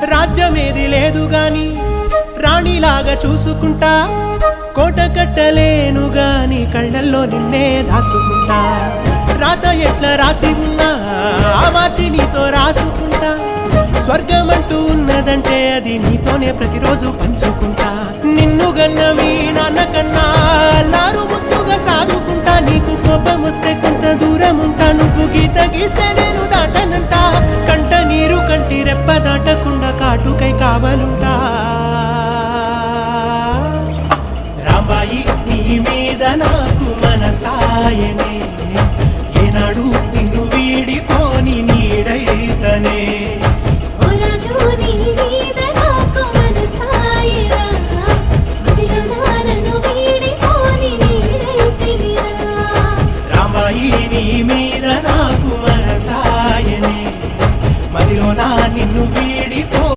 రాజ్యమేది లేదు గాని రాణిలాగా చూసుకుంటా, కోట కట్టలేను గాని కళ్ళల్లో నిన్నే దాచుకుంటా. రాత ఎట్లా రాసి ఉన్నా ఆ మార్చి నీతో రాసుకుంటా. స్వర్గమంటూ ఉన్నదంటే అది నీతోనే ప్రతిరోజు పంచుకుంటా. నిన్ను గన్న మీ నాన్న కన్నా అల్లారు ముద్దుగా సాదుకుంటా. నీకు కోపం వస్తే కొంత దూరం ఉంటా, నువ్వు గీత గీస్తే నేను దాటనంటా. కంట నీరు కంటి రెప్ప దాటకుండా కాటుకై కావలుంటా. రాంబాయి నీ మీద నాకు మనసాయనే.